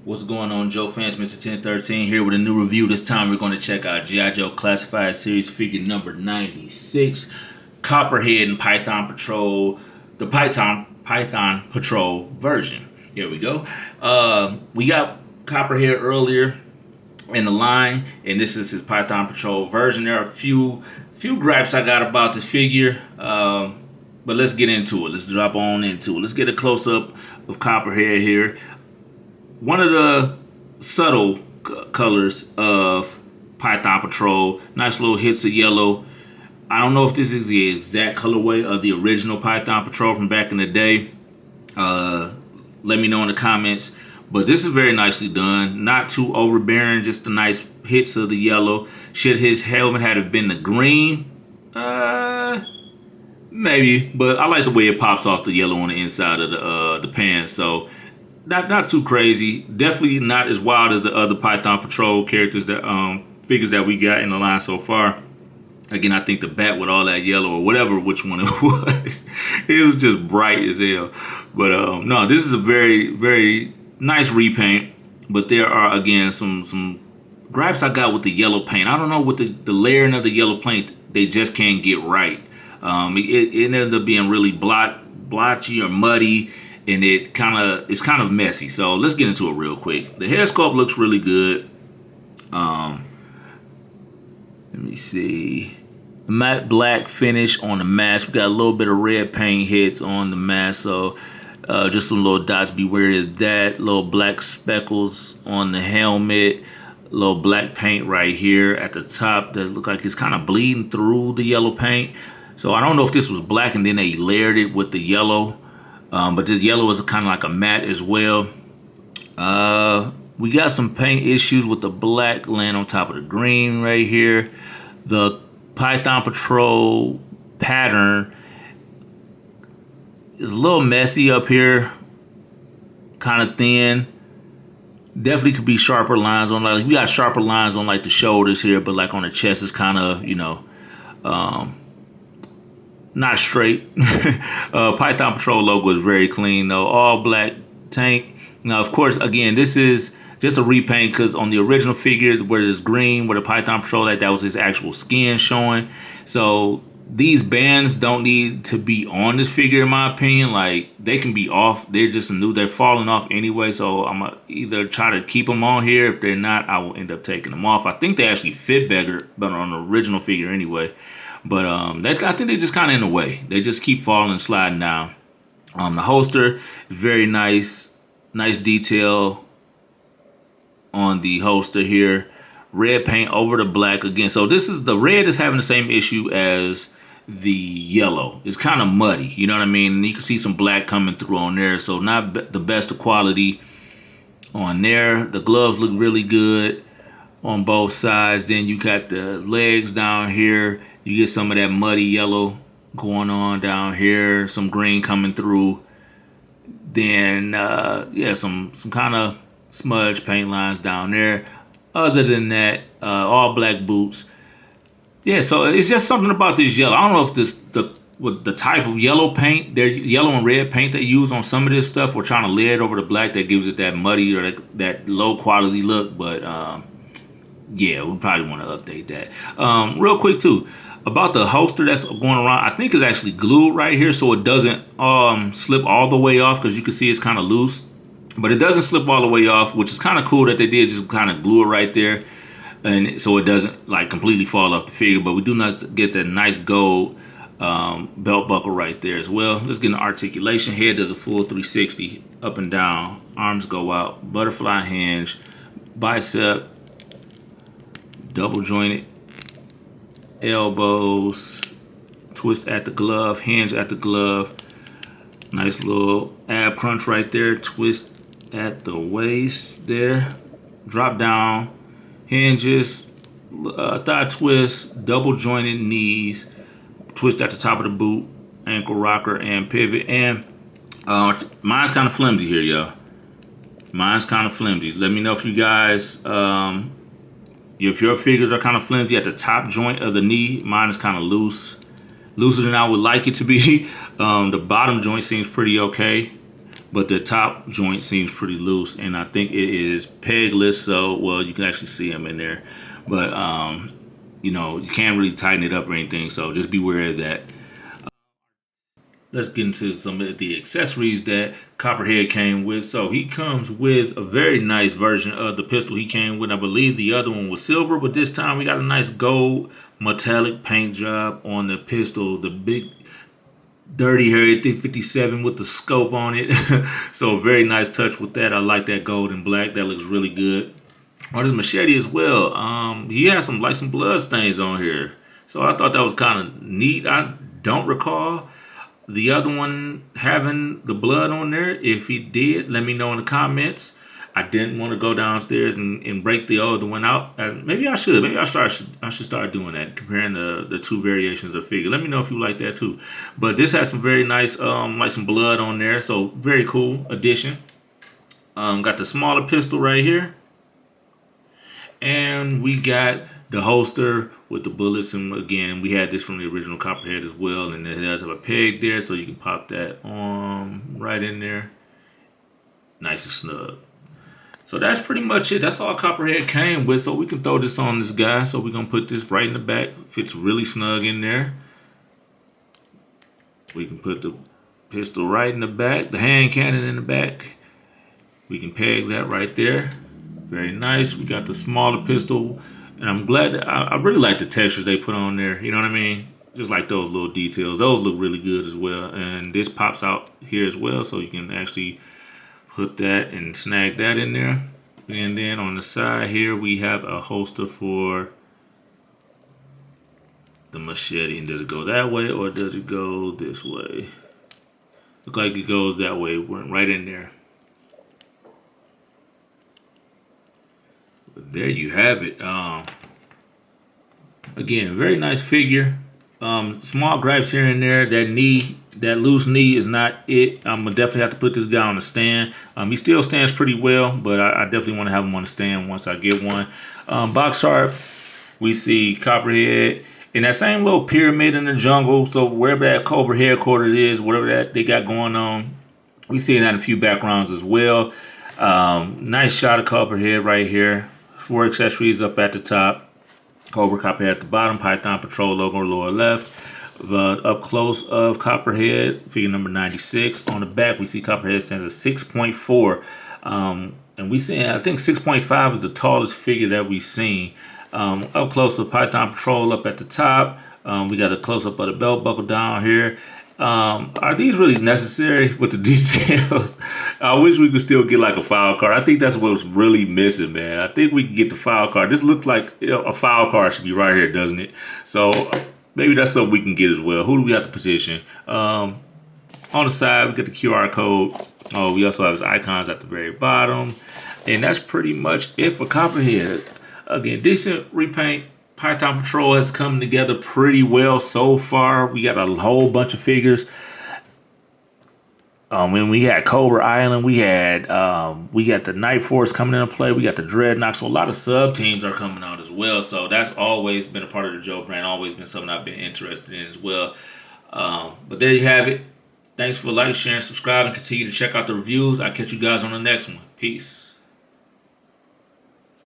What's going on, Joe fans? Mr. 1013 here with a new review. This time we're going to check out G.I. Joe Classified Series figure number 96, Copperhead and Python Patrol, the Python Patrol version. Here we go. We got Copperhead earlier in the line, and this is his Python Patrol version. There are a few gripes I got about this figure, but let's get into it. Let's drop on into it. Let's get a close up of Copperhead here. One of the subtle colors of Python Patrol, nice little hits of yellow. I don't know if this is the exact colorway of the original Python Patrol from back in the day. Let me know in the comments. But this is very nicely done. Not too overbearing, just the nice hits of the yellow. Should his helmet have been the green? Maybe, but I like the way it pops off the yellow on the inside of the pants. So not too crazy. Definitely not as wild as the other Python Patrol characters that figures that we got in the line so far. Again, I think the bat with all that yellow or whatever, which one it was just bright as hell. But no, this is a very, very nice repaint. But there are, again, some gripes I got with the yellow paint. I don't know, with the layering of the yellow paint, they just can't get right. It ended up being really blotchy or muddy, and it's kind of messy. So let's get into it real quick. The head sculpt looks really good. Let me see. Matte black finish on the mask. We got a little bit of red paint hits on the mask, so just some little dots. Be wary of that. Little black speckles on the helmet. Little black paint right here at the top that look like it's kind of bleeding through the yellow paint. So I don't know if this was black and then they layered it with the yellow. But the yellow is kind of like a matte as well. We got some paint issues with the black laying on top of the green right here. The Python Patrol pattern is a little messy up here. Kind of thin. Definitely could be sharper lines on, like we got sharper lines on like the shoulders here, but like on the chest is kind of, not straight. Python Patrol logo is very clean though. All black tank. Now, of course, again, this is just a repaint because on the original figure where it's green, where the Python Patrol that was his actual skin showing. So these bands don't need to be on this figure in my opinion. Like, they can be off. They're falling off anyway. So I'm gonna either try to keep them on here. If they're not, I will end up taking them off. I think they actually fit better, but on the original figure anyway. But I think they're just kind of in the way. They just keep falling and sliding down. The holster is very nice. Nice detail on the holster here. Red paint over the black again. So the red is having the same issue as the yellow. It's kind of muddy. You know what I mean? And you can see some black coming through on there. So not the best of quality on there. The gloves look really good on both sides. Then you got the legs down here. You get some of that muddy yellow going on down here. Some green coming through. Then, some kind of smudge paint lines down there. Other than that, all black boots. Yeah, so it's just something about this yellow. I don't know if the type of yellow paint, their yellow and red paint they use on some of this stuff, we're trying to lay it over the black that gives it that muddy or that low quality look. But yeah, we probably want to update that. Real quick too, about the holster that's going around, I think it's actually glued right here so it doesn't slip all the way off, because you can see it's kind of loose. But it doesn't slip all the way off, which is kind of cool that they did just kind of glue it right there. And so it doesn't like completely fall off the figure. But we do not get that nice gold belt buckle right there as well. Let's get an articulation. Head does a full 360 up and down. Arms go out. Butterfly hinge. Bicep. Double jointed. Elbows, twist at the glove, hinge at the glove. Nice little ab crunch right there. Twist at the waist there. Drop down, hinges, thigh twist, double jointed knees. Twist at the top of the boot, ankle rocker, and pivot. And mine's kind of flimsy here, y'all. Mine's kind of flimsy. Let me know if you guys if your figures are kind of flimsy at the top joint of the knee. Mine is kind of looser than I would like it to be. The bottom joint seems pretty okay. but the top joint seems pretty loose, and I think it is pegless. So, well, you can actually see them in there, but you know, you can't really tighten it up or anything. So just be aware of that. Let's get into some of the accessories that Copperhead came with. So he comes with a very nice version of the pistol he came with. I believe the other one was silver, but this time we got a nice gold metallic paint job on the pistol. The big dirty Harry 57 with the scope on it. So very nice touch with that. I like that gold and black. That looks really good. On his machete as well. He has some blood stains on here. So I thought that was kind of neat. I don't recall the other one having the blood on there. If he did, let me know in the comments. I didn't want to go downstairs and break the other one out. Maybe I should. Maybe I should start doing that, comparing the two variations of the figure. Let me know if you like that too. But this has some very nice, like some blood on there. So very cool addition. Got the smaller pistol right here. And we got the holster with the bullets, and again, we had this from the original Copperhead as well, and it does have a peg there, so you can pop that on right in there, nice and snug. So that's pretty much it. That's all Copperhead came with. So we can throw this on this guy. So we're gonna put this right in the back. Fits really snug in there. We can put the pistol right in the back, the hand cannon in the back. We can peg that right there. Very nice. We got the smaller pistol. And I'm glad that I really like the textures they put on there. You know what I mean? Just like those little details. Those look really good as well. And this pops out here as well. So you can actually put that and snag that in there. And then on the side here, we have a holster for the machete. And does it go that way or does it go this way? Look like it goes that way. Went right in there. But there you have it. Again, very nice figure. Small gripes here and there. That knee, that loose knee is not it. I'm gonna definitely have to put this guy on the stand. He still stands pretty well, but I definitely want to have him on the stand once I get one. Box art, we see Copperhead in that same little pyramid in the jungle. So wherever that Cobra headquarters is, whatever that they got going on, we see that in a few backgrounds as well. Nice shot of Copperhead right here. 4 accessories up at the top. Cobra Copperhead at the bottom. Python Patrol logo lower left. The up close of Copperhead, figure number 96. On the back, we see Copperhead stands at 6.4. And we see, I think 6.5 is the tallest figure that we've seen. Up close of Python Patrol up at the top. We got a close up of the belt buckle down here. Are these really necessary with the details? I wish we could still get like a file card. I think that's what's really missing, man. I think we can get the file card. This looks like, you know, a file card should be right here, doesn't it? So maybe that's something we can get as well. Who do we have to position? On the side, we get the QR code. Oh, we also have his icons at the very bottom. And that's pretty much it for Copperhead. Again, decent repaint. Python Patrol has come together pretty well so far. We got a whole bunch of figures. When we had Cobra Island, we got the Night Force coming into play. We got the Dreadnought. So a lot of sub teams are coming out as well. So that's always been a part of the Joe brand. Always been something I've been interested in as well. But there you have it. Thanks for liking, sharing, subscribing. Continue to check out the reviews. I'll catch you guys on the next one. Peace.